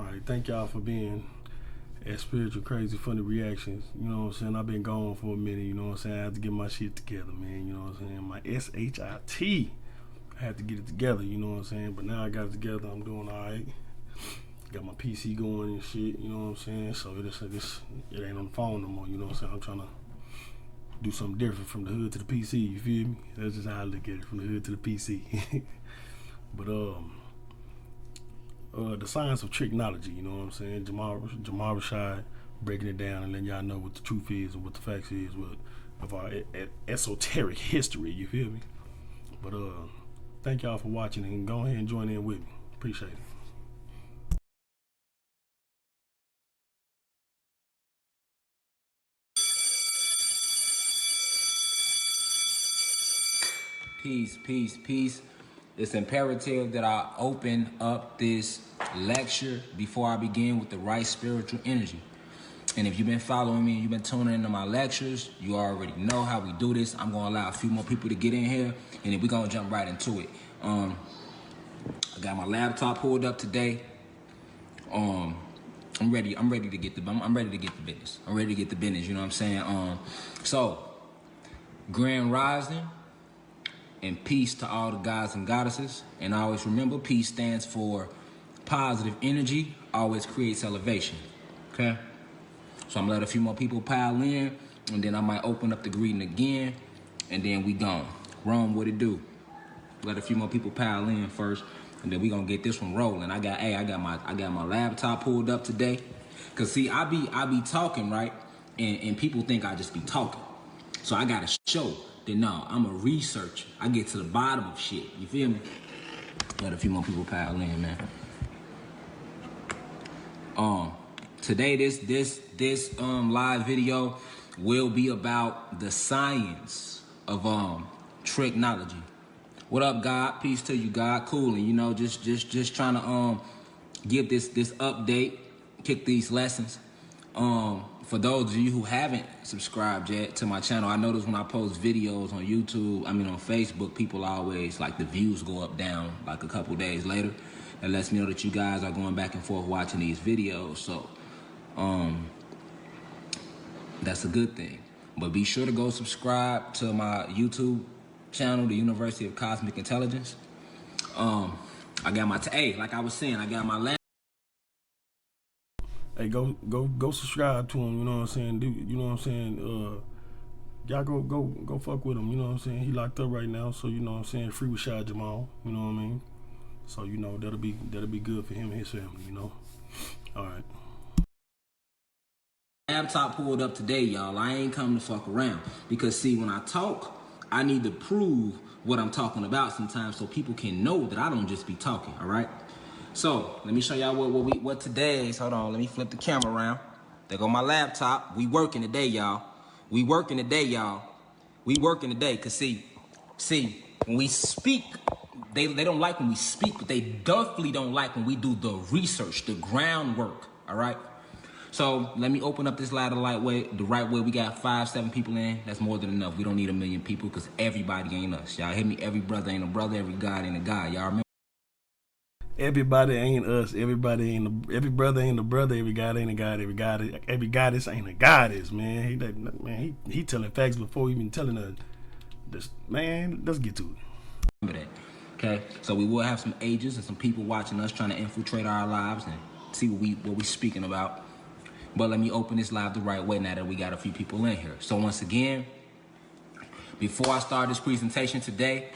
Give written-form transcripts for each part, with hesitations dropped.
All right, thank y'all for being at Spiritual Crazy Funny Reactions. You know what I'm saying? I've been gone for a minute, you know what I'm saying? I had to get my shit together, man. You know what I'm saying? My SHIT. I had to get it together, you know what I'm saying? But now I got it together, I'm doing alright. Got my PC going and shit, you know what I'm saying? So it ain't on the phone no more, you know what I'm saying? I'm trying to do something different from the hood to the PC, you feel me? That's just how I look at it, from the hood to the PC. But the science of tricknology, you know what I'm saying? Jaml Rashad breaking it down and letting y'all know what the truth is and what the facts is of our esoteric history, you feel me? But thank y'all for watching and go ahead and join in with me. Appreciate it. Peace, peace, peace. It's imperative that I open up this lecture before I begin with the right spiritual energy. And if you've been following me and you've been tuning into my lectures, you already know how we do this. I'm gonna allow a few more people to get in here, and then we're gonna jump right into it. I got my laptop pulled up today. I'm ready to get the business. I'm ready to get the business, you know what I'm saying? So Grand Rising and peace to all the gods and goddesses. And always remember, peace stands for positive energy, always creates elevation. Okay? So I'm gonna let a few more people pile in, and then I might open up the greeting again, and then we gone. Rome, what it do? Let a few more people pile in first, and then we gonna get this one rolling. I got my laptop pulled up today. Cause see, I be talking, right? And people think I just be talking. So I gotta show that no, I'm a researcher. I get to the bottom of shit. You feel me? Let a few more people pile in, man. Today this live video will be about the science of tricknology. What up, God? Peace to you, God. Cool, and you know, just trying to give this update, kick these lessons. For those of you who haven't subscribed yet to my channel, I notice when I post videos on YouTube, on Facebook, people always, like, the views go up, down, like a couple days later. That lets me know that you guys are going back and forth watching these videos. So, that's a good thing. But be sure to go subscribe to my YouTube channel, the University of Cosmic Intelligence. I got my, like I was saying, I got my last. Hey, go subscribe to him, you know what I'm saying? You know what I'm saying? Y'all go fuck with him, you know what I'm saying? He locked up right now, so you know what I'm saying? Free Rashad Jaml, you know what I mean? So you know that'll be good for him and his family, you know. All right. Laptop pulled up today, y'all. I ain't come to fuck around, because see, when I talk, I need to prove what I'm talking about sometimes, so people can know that I don't just be talking. All right. So let me show y'all what today's. Hold on, let me flip the camera around. There go my laptop. We working today, y'all. We working today, y'all. We working today, cause see, when we speak, they don't like when we speak, but they definitely don't like when we do the research, the groundwork. All right. So let me open up this ladder the right way. We got 5-7 people in. That's more than enough. We don't need 1 million people, because everybody ain't us. Y'all hear me? Every brother ain't a brother. Every God ain't a God. Y'all remember? Everybody ain't us. Every brother ain't a brother. Every God ain't a God. Every goddess ain't a goddess, man. He telling facts before even telling us. Man, let's get to it. Remember that. Okay, so we will have some agents and some people watching us, trying to infiltrate our lives and see what we speaking about. But let me open this live the right way now that we got a few people in here. So once again, before I start this presentation today,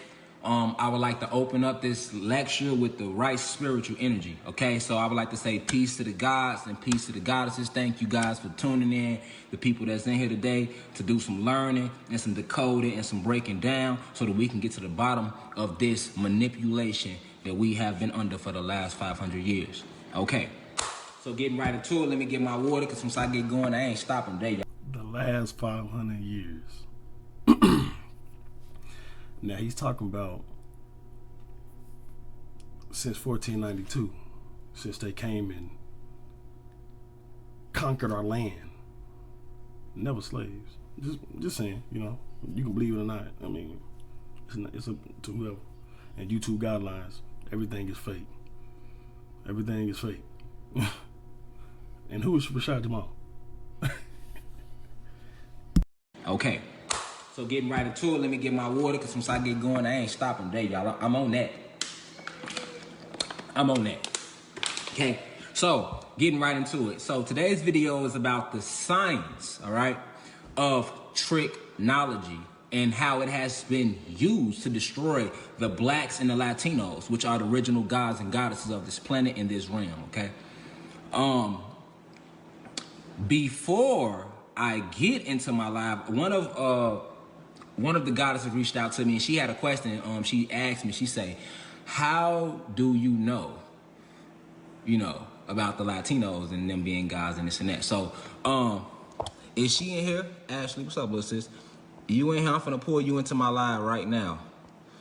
I would like to open up this lecture with the right spiritual energy. Okay, so I would like to say peace to the gods and peace to the goddesses. Thank you guys for tuning in. The people that's in here today to do some learning and some decoding and some breaking down, so that we can get to the bottom of this manipulation that we have been under for the last 500 years. Okay, so getting right into it, let me get my water, because once I get going, I ain't stopping today, y'all. The last 500 years. Now he's talking about since 1492, since they came and conquered our land. Never slaves. Just saying, you know, you can believe it or not. I mean, it's up to whoever. And YouTube guidelines, everything is fake. Everything is fake. And who is Rashad Jamal? Okay. So getting right into it, let me get my water, because once I get going, I ain't stopping today, y'all. I'm on that. Okay. So getting right into it. So today's video is about the science, all right, of tricknology and how it has been used to destroy the blacks and the Latinos, which are the original gods and goddesses of this planet and this realm, okay? Before I get into my live, one of the goddesses reached out to me and she had a question. She asked me, she say, how do you know about the Latinos and them being gods and this and that? So, is she in here? Ashley, what's up, little sis? You in here? I'm finna pull you into my live right now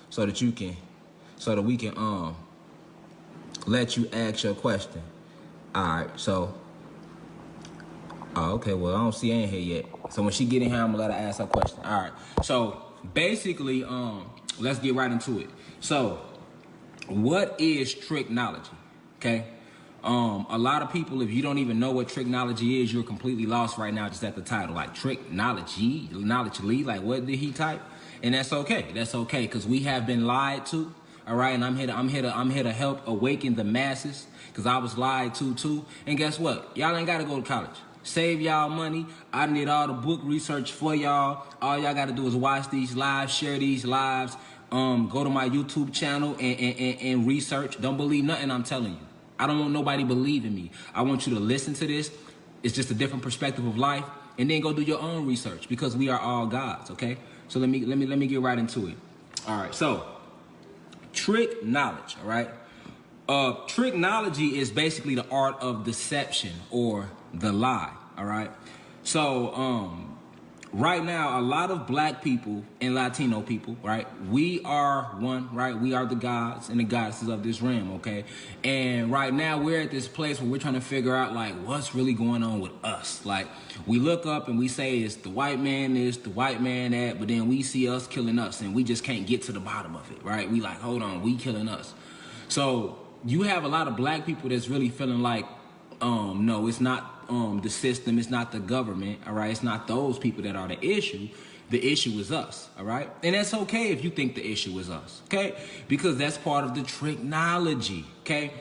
so that we can let you ask your question. All right, so, okay, well, I don't see her in here yet. So when she get in here, I'm gonna let her ask her question. All right, so basically, let's get right into it. So, what is tricknology? Okay. A lot of people, if you don't even know what tricknology is, you're completely lost right now just at the title. Like tricknology, like what did he type? And that's okay. That's okay, because we have been lied to. All right, and I'm here to help awaken the masses, because I was lied to too. And guess what? Y'all ain't gotta go to college. Save y'all money. I did all the book research for y'all. All y'all gotta do is watch these lives, share these lives, go to my YouTube channel and research. Don't believe nothing I'm telling you. I don't want nobody believing me. I want you to listen to this. It's just a different perspective of life, and then go do your own research, because we are all gods, okay? So let me get right into it. All right, so trick knowledge, all right? Tricknology is basically the art of deception or the lie, all right? So, right now, a lot of black people and Latino people, right? We are one, right? We are the gods and the goddesses of this realm, okay? And right now, we're at this place where we're trying to figure out, like, what's really going on with us? Like, we look up and we say it's the white man this, the white man that, but then we see us killing us, and we just can't get to the bottom of it, right? We like, hold on, we killing us. So you have a lot of black people that's really feeling like, no, it's not the system, it's not the government, all right? It's not those people that are the issue. The issue is us, all right? And that's okay if you think the issue is us, okay? Because that's part of the tricknology, okay?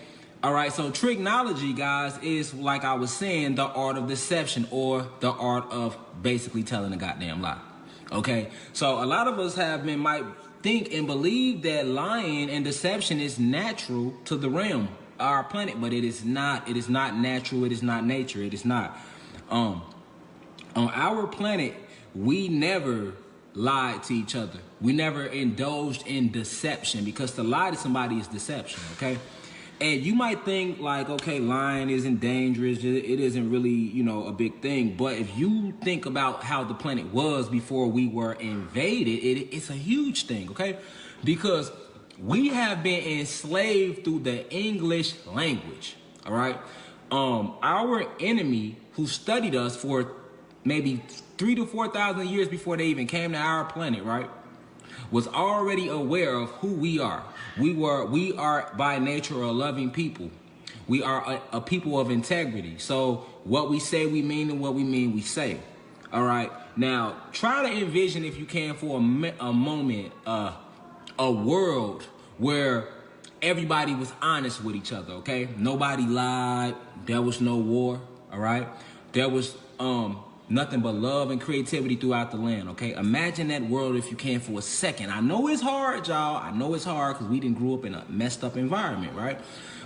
All right, so tricknology, guys, is, like I was saying, the art of deception, or the art of basically telling a goddamn lie, okay? So a lot of us might think and believe that lying and deception is natural to the realm, our planet, but it is not. It is not natural. It is not nature. It is not. On our planet, we never lied to each other. We never indulged in deception, because to lie to somebody is deception, okay? And you might think like, okay, lying isn't dangerous. It isn't really, a big thing. But if you think about how the planet was before we were invaded, it's a huge thing, okay? Because we have been enslaved through the English language, all right? Our enemy, who studied us for maybe 3,000 to 4,000 years before they even came to our planet, right, was already aware of who we are. We are by nature a loving people. We are a people of integrity. So what we say we mean, and what we mean we say. All right. Now try to envision, if you can, for a moment, a world where everybody was honest with each other. Okay. Nobody lied. There was no war. All right. There was nothing but love and creativity throughout the land, okay? Imagine that world, if you can, for a second. I know it's hard, y'all. I know it's hard, because we didn't grow up in a messed up environment, right?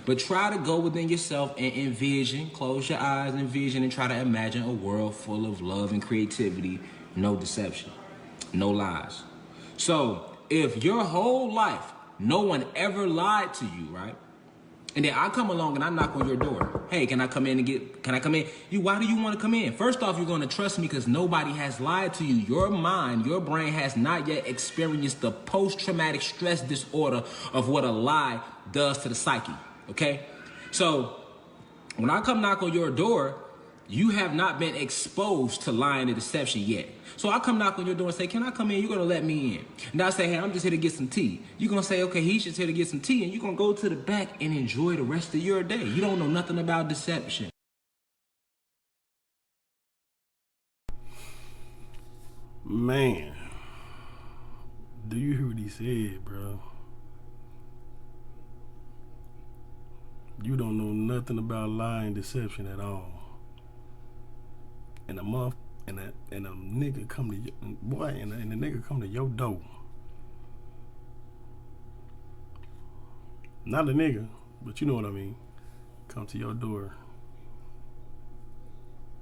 But try to go within yourself and envision, close your eyes and envision, and try to imagine a world full of love and creativity, no deception, no lies. So if your whole life no one ever lied to you, right? And then I come along and I knock on your door. Hey, can I come in? Why do you want to come in? First off, you're going to trust me because nobody has lied to you. Your mind, your brain has not yet experienced the post-traumatic stress disorder of what a lie does to the psyche, okay? So when I come knock on your door, You have not been exposed to lying and deception yet. So I come knock on your door and say, can I come in? You're going to let me in. And I say, hey, I'm just here to get some tea. You're going to say, okay, he's just here to get some tea. And you're going to go to the back and enjoy the rest of your day. You don't know nothing about deception. Man, do you hear what he said, bro? You don't know nothing about lying, deception at all. And a nigga come to and the nigga come to your door. Not a nigga, but you know what I mean. Come to your door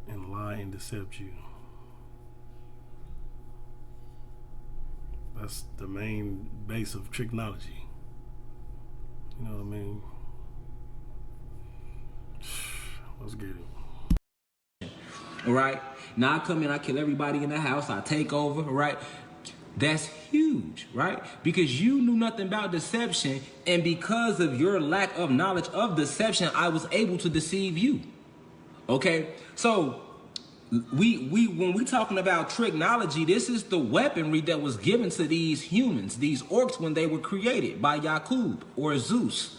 and lie and decept you. That's the main base of technology. You know what I mean? Let's get it. All right. Now I come in, I kill everybody in the house, I take over, right? That's huge, right? Because you knew nothing about deception, and because of your lack of knowledge of deception, I was able to deceive you. Okay? So when we talking about technology, this is the weaponry that was given to these humans, these orcs, when they were created by Yakub or Zeus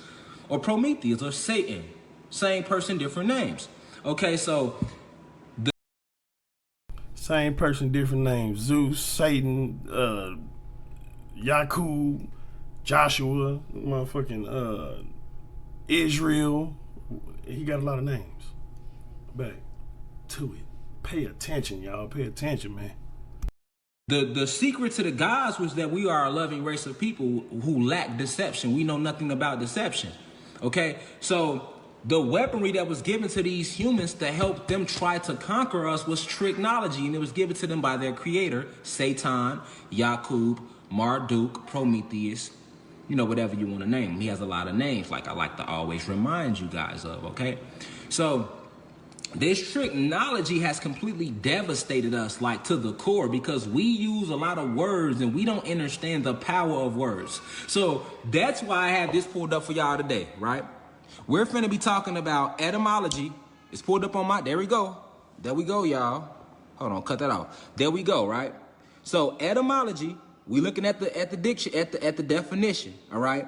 or Prometheus or Satan. Same person, different names. Okay, so same person, different names. Zeus, Satan, Yakub, Joshua, motherfucking Israel. He got a lot of names. Back to it. Pay attention, y'all. Pay attention, man. The secret to the gods was that we are a loving race of people who lack deception. We know nothing about deception. Okay? So the weaponry that was given to these humans to help them try to conquer us was technology, and it was given to them by their creator, Satan, Yakub, Marduk, Prometheus, you know, whatever you want to name him. He has a lot of names, like I like to always remind you guys of, okay? So this technology has completely devastated us, like to the core, because we use a lot of words and we don't understand the power of words. So that's why I have this pulled up for y'all today, right? We're finna be talking about etymology. It's pulled up on my, there we go. There we go, y'all. Hold on, cut that off. There we go, right? So etymology, we looking at the diction, at the definition, all right?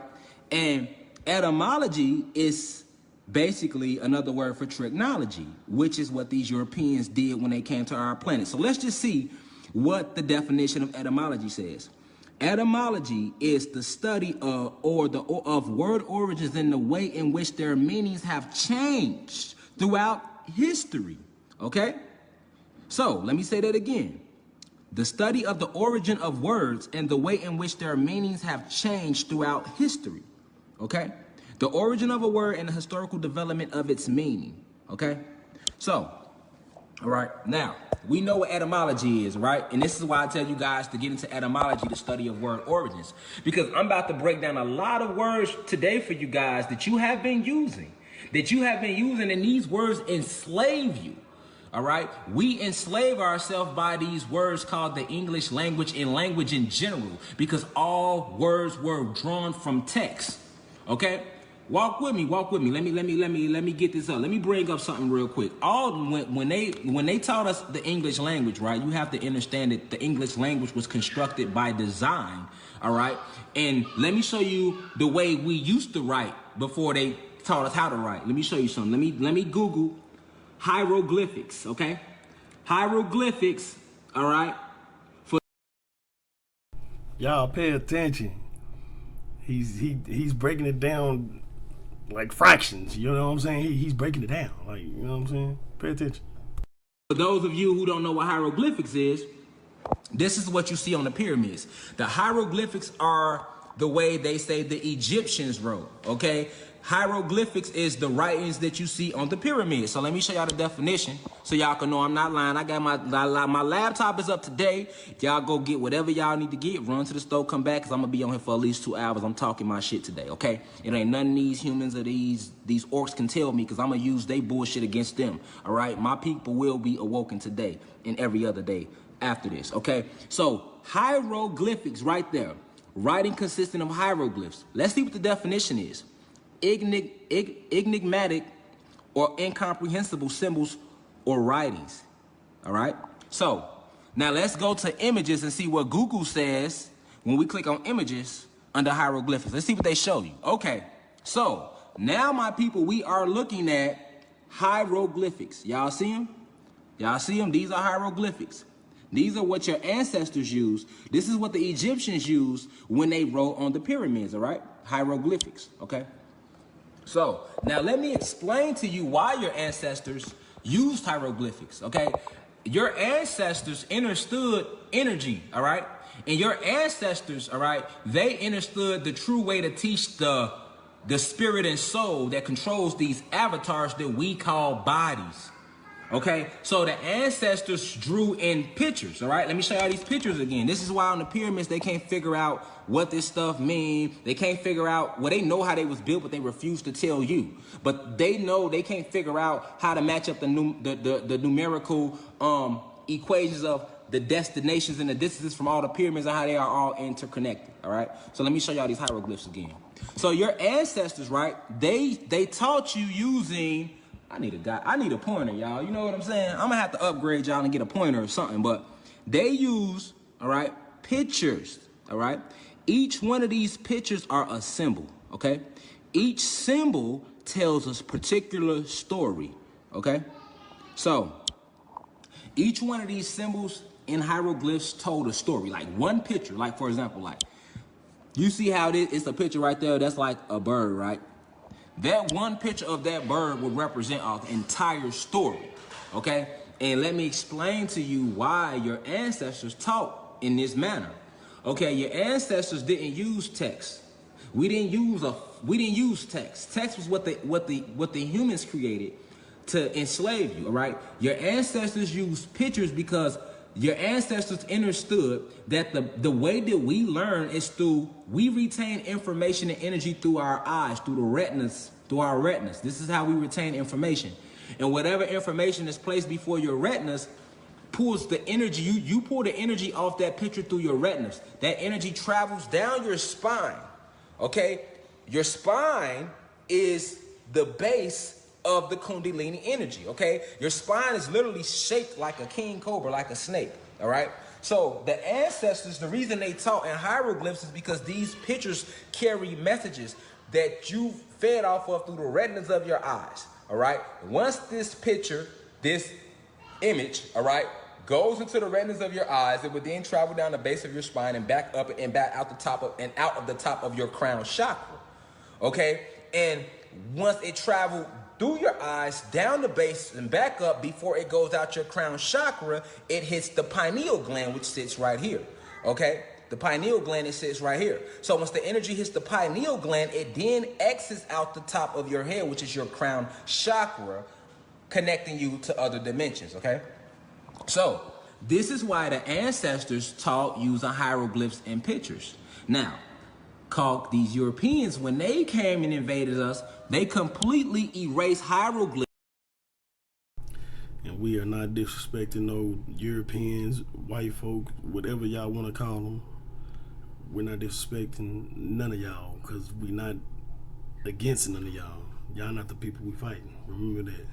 And etymology is basically another word for technology, which is what these Europeans did when they came to our planet. So let's just see what the definition of etymology says. Etymology is the study of word origins and the way in which their meanings have changed throughout history. Okay? So let me say that again. The study of the origin of words and the way in which their meanings have changed throughout history. Okay? The origin of a word and the historical development of its meaning. Okay? So, all right, now, we know what etymology is, right? And this is why I tell you guys to get into etymology, the study of word origins. Because I'm about to break down a lot of words today for you guys that you have been using. And these words enslave you, all right? We enslave ourselves by these words called the English language and language in general, because all words were drawn from text, okay? Walk with me. Let me get this up. Let me bring up something real quick. When they taught us the English language, right? You have to understand that the English language was constructed by design, all right? And let me show you the way we used to write before they taught us how to write. Let me show you something. Let me Google hieroglyphics, okay? Hieroglyphics, all right? Y'all pay attention. He's breaking it down like fractions, you know what I'm saying? He's breaking it down, like, you know what I'm saying? Pay attention. For those of you who don't know what hieroglyphics is, this is what you see on the pyramids. The hieroglyphics are the way they say the Egyptians wrote, okay? Hieroglyphics is the writings that you see on the pyramids. So let me show y'all the definition so y'all can know I'm not lying. I got my laptop is up today. Y'all go get whatever y'all need to get. Run to the store, come back, because I'm going to be on here for at least 2 hours. I'm talking my shit today, okay? It ain't none of these humans or these orcs can tell me, because I'm going to use their bullshit against them, all right? My people will be awoken today and every other day after this, okay? So hieroglyphics right there. Writing consisting of hieroglyphs. Let's see what the definition is. Enigmatic or incomprehensible symbols or writings. All right. So now let's go to images and see what Google says when we click on images under hieroglyphics. Let's see what they show you. Okay. So now, my people, we are looking at hieroglyphics. Y'all see them? Y'all see them? These are hieroglyphics. These are what your ancestors used. This is what the Egyptians used when they wrote on the pyramids, all right? Hieroglyphics, okay? So now let me explain to you why your ancestors used hieroglyphics, okay? Your ancestors understood energy, all right? And your ancestors, all right, they understood the true way to teach the spirit and soul that controls these avatars that we call bodies. Okay, so the ancestors drew in pictures, all right? Let me show y'all these pictures again. This is why on the pyramids, they can't figure out what this stuff means. They can't figure out, well, they know how they was built, but they refuse to tell you. But they know they can't figure out how to match up the numerical equations of the destinations and the distances from all the pyramids and how they are all interconnected, all right? So let me show y'all these hieroglyphs again. So your ancestors, right, they taught you using... I need a pointer, y'all. You know what I'm saying? I'm gonna have to upgrade y'all and get a pointer or something. But they use, all right, pictures, all right? Each one of these pictures are a symbol, okay? Each symbol tells a particular story, okay? So each one of these symbols in hieroglyphs told a story. Like one picture, like for example, like you see how it's a picture right there. That's like a bird, right? That one picture of that bird would represent an entire story, okay? And let me explain to you why your ancestors taught in this manner. Okay, your ancestors didn't use text. We didn't use text. Text was what the humans created to enslave you, all right? Your ancestors used pictures because your ancestors understood that the way that we learn is we retain information and energy through our eyes, through our retinas. This is how we retain information. And whatever information is placed before your retinas pulls the energy, you pull the energy off that picture through your retinas. That energy travels down your spine, okay? Your spine is the base of the Kundalini energy, okay? Your spine is literally shaped like a king cobra, like a snake, all right? So the ancestors, the reason they taught in hieroglyphs is because these pictures carry messages that you fed off of through the retinas of your eyes, all right? Once this picture, this image, all right, goes into the retinas of your eyes, it would then travel down the base of your spine and back up and back out the top of and out of the top of your crown chakra, okay? And once it traveled through your eyes, down the base and back up before it goes out your crown chakra, it hits the pineal gland, which sits right here, okay? The pineal gland, it sits right here. So once the energy hits the pineal gland, it then exits out the top of your head, which is your crown chakra, connecting you to other dimensions, okay? So this is why the ancestors taught using hieroglyphs and pictures. Now, these Europeans, when they came and invaded us, they completely erased hieroglyphs. And we are not disrespecting no Europeans, white folk, whatever y'all want to call them. We're not disrespecting none of y'all because we're not against none of y'all. Y'all not the people we fighting. Remember that.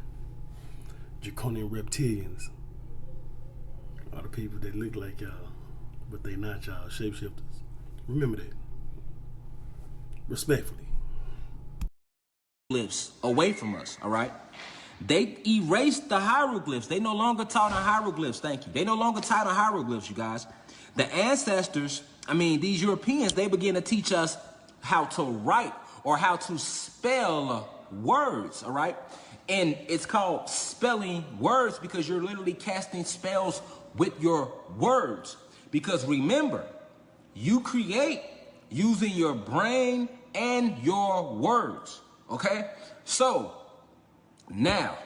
Draconian reptilians are the people that look like y'all, but they not y'all. Shapeshifters. Remember that. Respectfully. Away from us, all right? They erased the hieroglyphs. They no longer taught on hieroglyphs, thank you. They no longer taught on hieroglyphs, you guys. The ancestors, these Europeans, they began to teach us how to write or how to spell words, all right? And it's called spelling words because you're literally casting spells with your words. Because remember, you create using your brain and your words, okay? So now,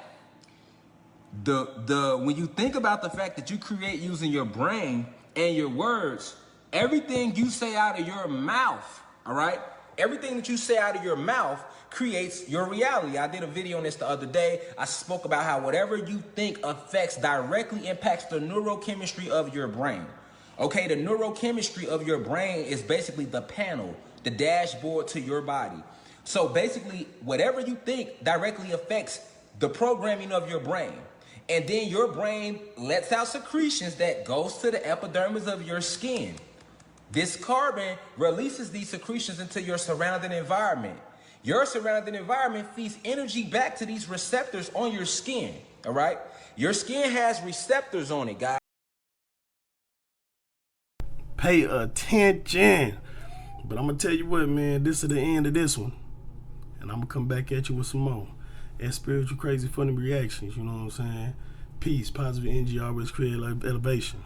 when you think about the fact that you create using your brain and your words, everything you say out of your mouth, all right? Everything that you say out of your mouth creates your reality. I did a video on this the other day. I spoke about how whatever you think directly impacts the neurochemistry of your brain. Okay, the neurochemistry of your brain is basically the panel, the dashboard to your body. So basically, whatever you think directly affects the programming of your brain. And then your brain lets out secretions that goes to the epidermis of your skin. This carbon releases these secretions into your surrounding environment. Your surrounding environment feeds energy back to these receptors on your skin, all right? Your skin has receptors on it, guys. Pay attention. But I'm going to tell you what, man, this is the end of this one. And I'm going to come back at you with some more. And spiritual, crazy, funny reactions, you know what I'm saying? Peace, positive energy always create elevation.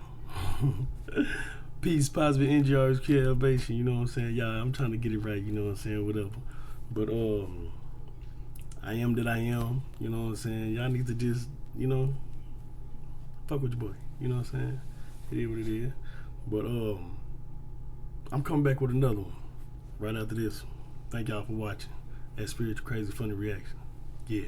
Peace, positive energy always create elevation, you know what I'm saying? Y'all, I'm trying to get it right, you know what I'm saying? Whatever. But I am that I am, you know what I'm saying? Y'all need to just, you know, fuck with your boy, you know what I'm saying? It is what it is. But I'm coming back with another one right after this. Thank y'all for watching. That spiritual, crazy, funny reaction. Yeah.